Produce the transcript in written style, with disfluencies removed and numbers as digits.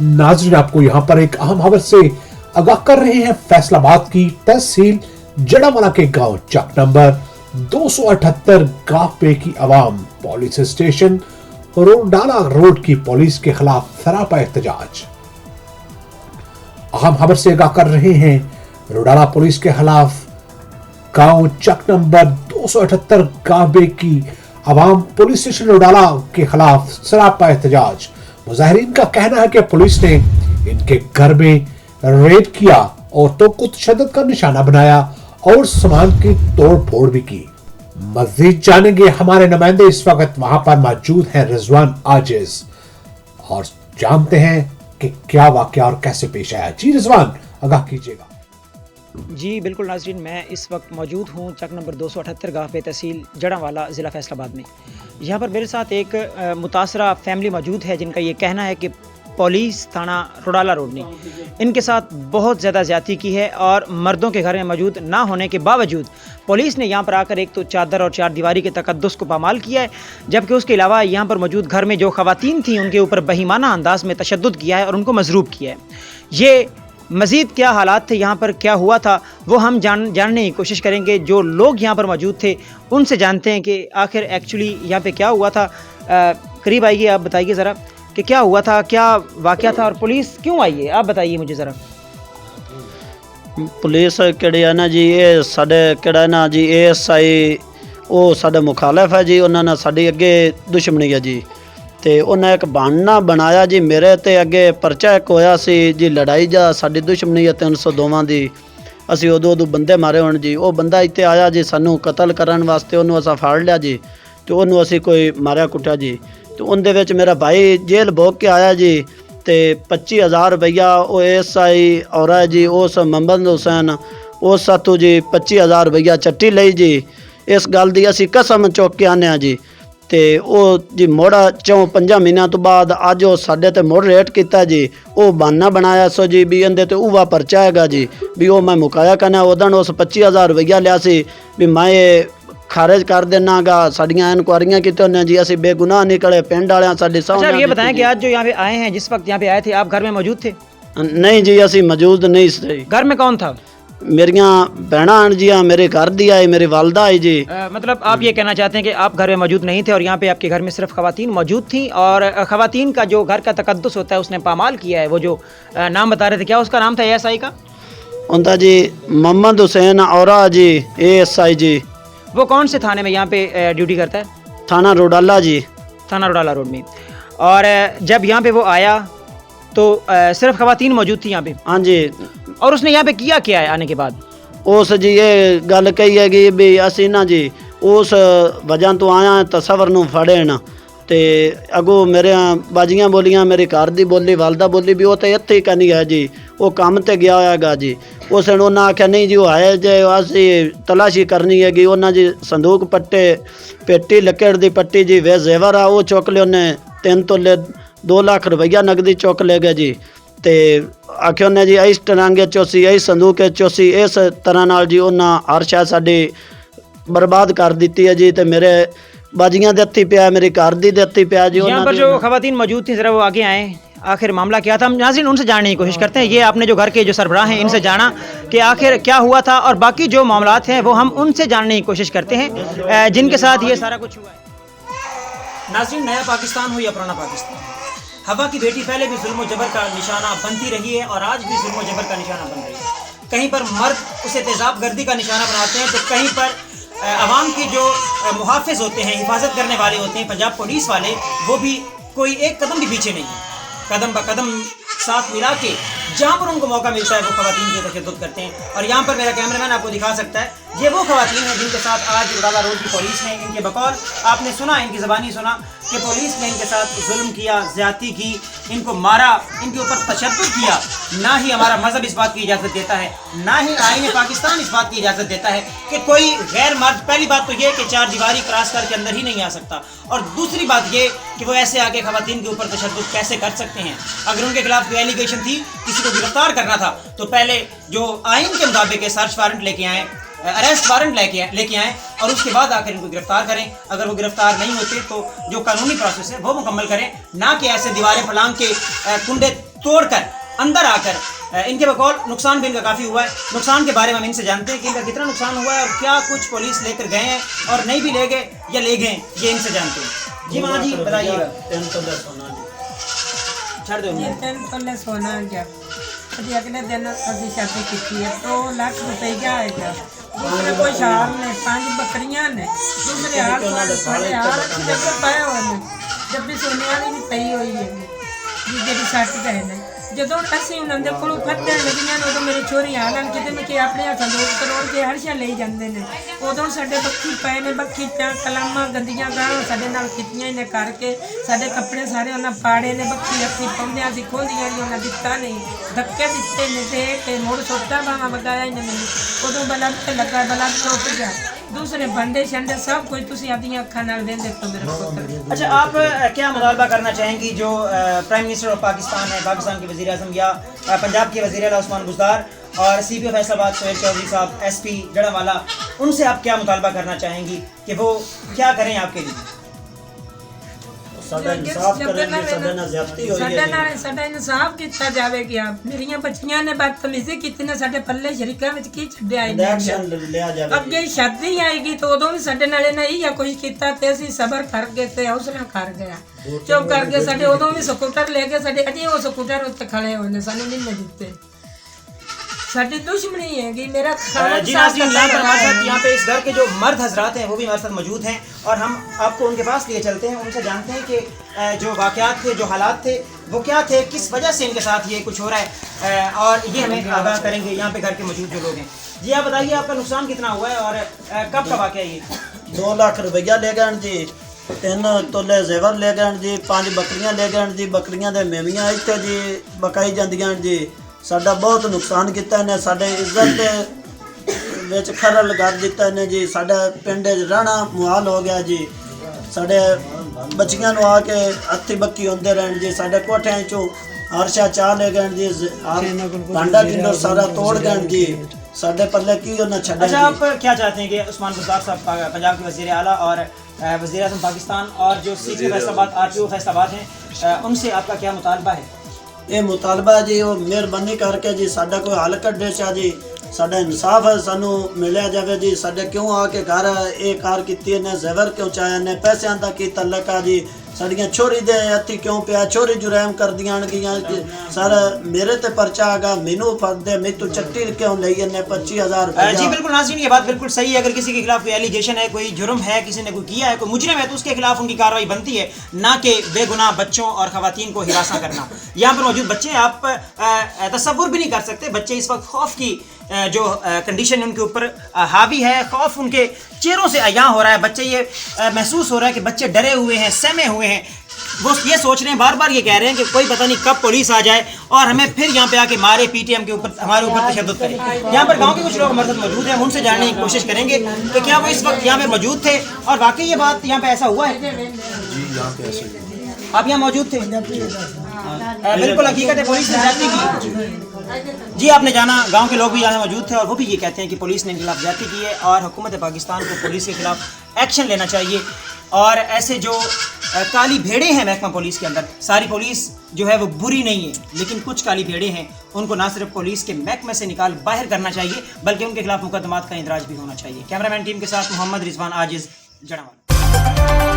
नाज़रीन, आपको यहाँ पर एक अहम खबर से आगाह कर रहे हैं। फैसलाबाद की तहसील जड़ावाला के गांव चक नंबर 278 गाफे की आवाम पुलिस स्टेशन रोडाला रोड की पुलिस के खिलाफ सरापा एहतजाज। अहम खबर से आगाह कर रहे हैं। रोडाला पुलिस के खिलाफ गांव चक नंबर 278 गाफे की आवाम पुलिस स्टेशन रोडाला के खिलाफ सरापा एहतजाज। मुजाहिरीन का कहना है कि पुलिस ने इनके घर में रेड किया और तो कुछ तशद्दुद का निशाना बनाया और सामान की तोड़ फोड़ भी की। मजीद जानेंगे, हमारे नुमाइंदे इस वक्त वहां पर मौजूद हैं, रिजवान आजिज, और जानते हैं कि क्या वाकया और कैसे पेश आया। जी रिजवान, आगाह कीजिएगा। जी बिल्कुल नाज़रीन, मैं इस वक्त मौजूद हूँ चक नंबर 278 गाफे तहसील जड़ावाला ज़िला फैसलाबाद में। यहाँ पर मेरे साथ एक मुतासरा फैमिली मौजूद है जिनका ये कहना है कि पुलिस थाना रोडाला रोड ने इनके साथ बहुत ज़्यादा ज़्यादती की है और मर्दों के घर में मौजूद ना होने के बावजूद पुलिस ने यहाँ पर आकर एक तो चादर और चार दीवारी के तकद्दुस को पामाल किया है, जबकि उसके अलावा यहाँ पर मौजूद घर में जो ख़वातीन थी उनके ऊपर बहीमाना अंदाज में तशद्दुद किया है और उनको मजरूब किया है। ये मज़ीद क्या हालात थे, यहाँ पर क्या हुआ था, वो हम जानने की कोशिश करेंगे। जो लोग यहाँ पर मौजूद थे उनसे जानते हैं कि आखिर एक्चुअली यहाँ पे क्या हुआ था। करीब आइए, आप बताइए ज़रा कि क्या हुआ था, क्या वाक़या था और पुलिस क्यों आई है, आप बताइए मुझे ज़रा। पुलिस किहड़ी है ना जी, ये साडे किहड़ा ना जी ASI वो साडे मुखालफ है जी, उन्होंने साडी अगे दुश्मनी है जी। ते उन्हें एक बहाना बनाया जी मेरे ते अगे परचा एक होया सी जी, लड़ाई जा साडी दुश्मनी है 302 दी। असी उदों बंदे मारे होण जी, वो बंदा इत्थे आया जी सानू कतल करन वास्ते, उन्होंने असा फाड़ लिया जी। तो उन्होंने असी कोई मारिया कुटिया जी। तो उनदे विच मेरा भाई जेल भोग के आया जी। ते 25,000 रुपया वो ASI और है जी उस मोहम्मद हुसैन उस सातों जी 25,000 रुपया चट्टी लई जी। इस गल दी असी कसम चुक के आने जी। ते वो जी मुड़ 4-5 महीनों तो बाद अज वो साडे ते मुड़ रेट किया जी। वो बहाना बनाया सो जी भी इहदे ते उवा परचा हैगा जी, भी वो मैं मुकाया करना। उदन उस 25,000 रुपया लिया सी भी मैं ये खारिज कर देना गा, साड़ियाँ इंक्वायरियाँ की जी, असी बेगुनाह निकले पिंड वाले साडी साहब। अच्छा ये बताएं कि आज जो यहाँ पे आए हैं, जिस वक्त यहाँ पे आए थे आप घर में मौजूद थे? नहीं जी, असी मौजूद नहीं थे। घर में कौन था? मेरिया भैणा आन जी, मेरे घर दी आई, मेरी वालदा आई जी। मतलब आप ये कहना चाहते हैं कि आप घर में मौजूद नहीं थे और यहाँ पे आपके घर में सिर्फ खवातीन मौजूद थी और खवातीन का जो घर का तकद्दुस होता है उसने पामाल किया है। वो जो नाम बता रहे थे, क्या उसका नाम था ASI का? उनका जी मोहम्मद हुसैन औरा जी ASI जी। वो कौन से थाने में यहाँ पे ड्यूटी करता है? थाना रोडाला जी। थाना रोडाला रोड में। और जब यहाँ पे वो आया तो सिर्फ खवातीन मौजूद थी यहाँ पे? हाँ जी। और उसने यहाँ पे किया क्या है आने के बाद? उस जी ये गल कही है कि भी असी ना जी उस वजह तो आया तस्वर नूं फड़े ना, ते अगो मेरे बाजियाँ बोलियाँ, मेरी घर दी बोली, वालदा बोली भी वो तो इत्थे ही करनी है जी, वो काम ते गया होगा जी। उस उन्हें आख्या नहीं जी वो है जे असी तलाशी करनी है कि उन्हें जी संदूक पट्टे पेटी लकड़ दी पट्टी जी वे जेवर आ वो चुक ले, उन्हें 3 तोले 2 लाख रुपया नकदी चुक ले गए जी। ते आख्या उन्हें जी इस टरांगे चोसी इस संदूक चोसी इस तरह नाल जी उन्हें हर शायद साडी बर्बाद कर दी है जी। ते मेरे बाजियाँ दे हत्थी पिया, मेरी घर दी हत्थी पिया जी। यहाँ पर जो खवातीन मौजूद थी जरा वो आगे आए, आखिर मामला क्या था? हम नाज़रीन उनसे जानने की कोशिश करते हैं। ये आपने जो घर के जो सरबराह हैं इनसे जाना कि आखिर क्या हुआ था और बाकी जो मामलात हैं वो हम उनसे जानने की कोशिश करते हैं जिनके साथ ये सारा कुछ हुआ है। नाज़रीन, नया पाकिस्तान हो या पुराना पाकिस्तान, हवा की बेटी पहले भी जुल्म जबर का निशाना बनती रही है और आज भी जुल्म जबर का निशाना बन रही है। कहीं पर मर्द उसे तेज़ाब गर्दी का निशाना बनाते हैं तो कहीं पर अवाम के जो मुहाफ़िज होते हैं, हिफाजत करने वाले होते हैं, पंजाब पुलिस वाले, वो भी कोई एक कदम भी पीछे नहीं है। कदम ब कदम साथ मिला के जहाँ पर उनको मौका मिलता है वो खवातीन की तशद्दुद करते हैं। और यहाँ पर मेरा कैमरामैन आपको दिखा सकता है, ये वो खवातीन हैं जिनके साथ आज रोडाला रोड की पुलिस ने, इनके बकौल आपने सुना, इनकी ज़बानी सुना कि पुलिस ने इनके साथ जुल्म किया, ज़्यादती की, इनको मारा, इनके ऊपर तशद्दुद किया। ना ही हमारा मज़हब इस बात की इजाज़त देता है, ना ही आईन पाकिस्तान इस बात की इजाज़त देता है कि कोई गैर मर्द, पहली बात तो ये कि 4 दीवारी क्रॉस करके अंदर ही नहीं आ सकता, और दूसरी बात ये कि वो ऐसे आके खवातीन के ऊपर तशद्दुद कैसे कर सकते हैं। अगर उनके खिलाफ कोई एलिगेशन थी, किसी को गिरफ्तार करना था, तो पहले जो आइन के मुताबिक सर्च वारंट लेके आए, अरेस्ट वारंट लेके आए और उसके बाद आकर इनको गिरफ्तार करें। अगर वो गिरफ्तार नहीं होते तो जो कानूनी प्रोसेस है वो मुकम्मल करें, ना कि ऐसे दीवारें फलांग के कुंडे तोड़कर अंदर आकर इनके बकौल नुकसान भी इनका काफ़ी हुआ है। नुकसान के बारे में हम इनसे जानते हैं कि इनका कितना नुकसान हुआ है और क्या कुछ पुलिस लेकर गए हैं और नहीं भी ले गए या ले गए, ये इनसे जानते हैं। जी माँ जी बताइएगा। 3 तोले सोना जी छड़ दो। ये 3 तोले सोना गया अभी अगले दिन अभी शादी की है 2 लाख रुपया आएगा। दूसरे कोई हाल ने 5 बकरियां ने दूसरे हाल साढ़े हाल जब पाए हुए जब भी सोने वाली भी पई हुई है जी जी सट गए ने ਜਦੋਂ ਅਸੀਂ ਉਹਨਾਂ ਦੇ ਕੋਲੋਂ ਫੱਟਣ ਲੱਗੀਆਂ ਨੇ ਉਦੋਂ ਮੇਰੀ ਛੋਰੀ ਹਾਲਾਂ ਕਿਤੇ ਮੈਂ ਕਿ ਆਪਣੇ ਹੱਥਾਂ ਦੋ ਕਰੋੜ ਕੇ ਹਰਸ਼ਾ ਲਈ ਜਾਂਦੇ ਨੇ ਉਦੋਂ ਸਾਡੇ ਬੱਖੀ ਪਏ ਨੇ ਬੱਖੀ ਤਾਂ ਕਲਾਮਾਂ ਗੰਦੀਆਂ ਗਾਲਾਂ ਸਾਡੇ ਨਾਲ ਕੀਤੀਆਂ ਇਹਨੇ ਕਰਕੇ ਸਾਡੇ ਕੱਪੜੇ ਸਾਰੇ ਉਹਨਾਂ ਪਾੜੇ ਨੇ ਬੱਖੀ ਅੱਖੀ ਪਾਉਂਦੇ ਅਸੀਂ ਖੋਲੀਆਂ ਨਹੀਂ ਉਹਨਾਂ ਦਿੱਤਾ ਨਹੀਂ ਧੱਕੇ ਦਿੱਤੇ ਨੇ ਤੇ ਮੋੜ ਸੋਟਾ ਬਾਵਾ ਵਗਾਇਆ ਇਹਨੇ ਮੈਨੂੰ ਉਦੋਂ ਬਲਦ ਤੇ ਲੱਗਾ ਬਲਦ ਟੁੱਟ ਗਿਆ दूसरे बंडे शंडे सब कुछ तुसी अपनी अखा नाल देंदे तो मेरे को। अच्छा आप क्या मुतालबा करना चाहेंगी जो प्राइम मिनिस्टर ऑफ पाकिस्तान है, पाकिस्तान के वज़ीर आज़म या पंजाब के वज़ीर आला उस्मान बुज़दार और CPO फैसलाबाद सोहेल चौधरी साहब, SP जड़ावाला, उनसे आप क्या मुतालबा करना चाहेंगी कि वो क्या करें आपके लिए? ਸਾਡਾ ਇਨਸਾਫ ਕਰਾਂਗੇ, ਸਾਡੇ ਨਾਲ ਜ਼ਿਆਦਤੀ ਹੋਈ ਹੈ। ਸਾਡਾ ਇਨਸਾਫ ਕੀਤਾ ਜਾਵੇ ਕਿ ਮੇਰੀਆਂ ਬੱਚੀਆਂ ਨੇ ਬਦਤਮੀਜ਼ੀ ਕੀਤੀ ਨੇ ਸਾਡੇ ਪੱਲੇ ਸ਼ਰੀਕਾਂ ਵਿੱਚ ਕੀ ਛੱਡਿਆ ਐਕਸ਼ਨ ਲਿਆ ਜਾਵੇ। ਅੱਗੇ ਸ਼ਾਦੀ ਆਏਗੀ ਤਾਂ ਉਦੋਂ ਵੀ ਸਾਡੇ ਨਾਲ ਇਹਨਾਂ ਹੀ ਜਾਂ ਕੁਝ ਕੀਤਾ ਤੇ ਅਸੀਂ ਸਬਰ ਕਰ ਗਏ ਤੇ ਹੌਸਲਾ ਕਰ ਗਿਆ ਚੁੱਪ ਕਰ ਗਏ। ਸਾਡੇ ਉਦੋਂ ਵੀ ਸਕੂਟਰ ਲੈ ਕੇ ਸਾਡੇ ਅਜੇ ਉਹ ਸਕੂਟਰ ਉੱਤੇ ਖੜੇ ਹੋਏ ਨੇ ਸਾਨੂੰ ਨਹੀਂ ਦਿੱਤੇ साड़ी दुश्मनी है मेरा जी नाज़रीन हमारे साथ यहाँ पे इस घर के जो मर्द हजरात हैं वो भी हमारे साथ मौजूद हैं और हम आपको उनके पास लिए चलते हैं, उनसे जानते हैं कि जो वाक़यात थे, जो हालात थे वो क्या थे, किस वजह से इनके साथ ये कुछ हो रहा है और ये हमें आगाह करेंगे यहाँ पे घर के मौजूद जो लोग हैं। जी आप बताइए आपका नुकसान कितना हुआ है और कब का वाक़या ये? 2 लाख रुपया ले गए जी, 3 तोले जेवर ले गए जी, 5 बकरियां ले गए जी, बकरियां दे मेवियां इत्थे जी बकाई जांदियां जी। साडा बहुत नुकसान किया इन्हें, साडे इज्जत विच खरल कर दिता इन्हें जी। साडे पिंड रहना मुहाल हो गया जी। साडे बच्चियां नूं आके हत्थी बक्की होंदे रहन जी। साडे कोठियां चों हरशा चाह ले गए जी, भांडा टिंडो सारा तोड़ गए जी। साडे पल्ले की उन्हें छड्डा। अच्छा आप क्या चाहते हैं कि उस्मान बुज़दार साहब पंजाब के वज़ीर आला और वज़ीर आज़म पाकिस्तान और जो CPO फैसलाबाद RPO फैसलाबाद हैं उनसे आपका क्या मुतालबा है? ये मुतालबा जी वो मेहरबानी करके जी साडा कोई हल कढे चा जी, साडा इंसाफ है सानू मिलिया जावे जी। साडे क्यों आके घर ये कार कीती ने, जेवर क्यों चाया ने, पैसों का की तल्लक आ जी। साड़ियाँ छोरी दे हथी क्यों पिया, छोरी जुरैम कर दियां सर मेरे ते पर्चा आगा मैनू फर दे, मैं तू चट्टी क्यों लई ने 25,000 रुपया। जी बिल्कुल नाज़रीन ये बात बिल्कुल सही है। अगर किसी के खिलाफ कोई एलिगेशन है, कोई जुर्म है, किसी ने कोई किया है, कोई मुजरिम है तो उसके खिलाफ उनकी कार्रवाई बनती है, ना कि बेगुनाह बच्चों और खवातीन को हिरासा करना। यहाँ पर मौजूद बच्चे आप तसव्वुर भी नहीं कर सकते, बच्चे इस वक्त खौफ की जो कंडीशन उनके ऊपर हावी है, खौफ उनके चेहरों से अयां हो रहा है। बच्चे ये महसूस हो रहा है कि बच्चे डरे हुए हैं, सहमे हुए हैं। वो ये सोच रहे हैं, बार बार ये कह रहे हैं कि कोई पता नहीं कब पुलिस आ जाए और हमें फिर यहाँ पे आके मारे पीटे, हम के ऊपर हमारे ऊपर तशद्दुद करे। यहाँ पर गांव के कुछ लोग हमारे साथ मौजूद हैं, हम उनसे जानने की कोशिश करेंगे कि क्या वो इस वक्त यहाँ पे मौजूद थे और वाकई ये बात यहाँ पे ऐसा हुआ है। जी यहाँ पे ऐसे ही है। आप यहाँ मौजूद थे? बिल्कुल हकीकत है, पुलिस ने ज्यादती की। जी आपने जाना, गांव के लोग भी यहाँ मौजूद थे और वो भी ये कहते हैं कि पुलिस ने इनके खिलाफ ज्यादती की है और हुकूमत पाकिस्तान को पुलिस के खिलाफ एक्शन लेना चाहिए। और ऐसे जो काली भेड़े हैं महकमा पुलिस के अंदर, सारी पुलिस जो है वो बुरी नहीं है, लेकिन कुछ काली भेड़े हैं, उनको ना सिर्फ पुलिस के महकमे से निकाल बाहर करना चाहिए बल्कि उनके खिलाफ मुकदमात का इंदराज भी होना चाहिए। कैमरामैन टीम के साथ मोहम्मद रिजवान आजिज, जड़ावाला।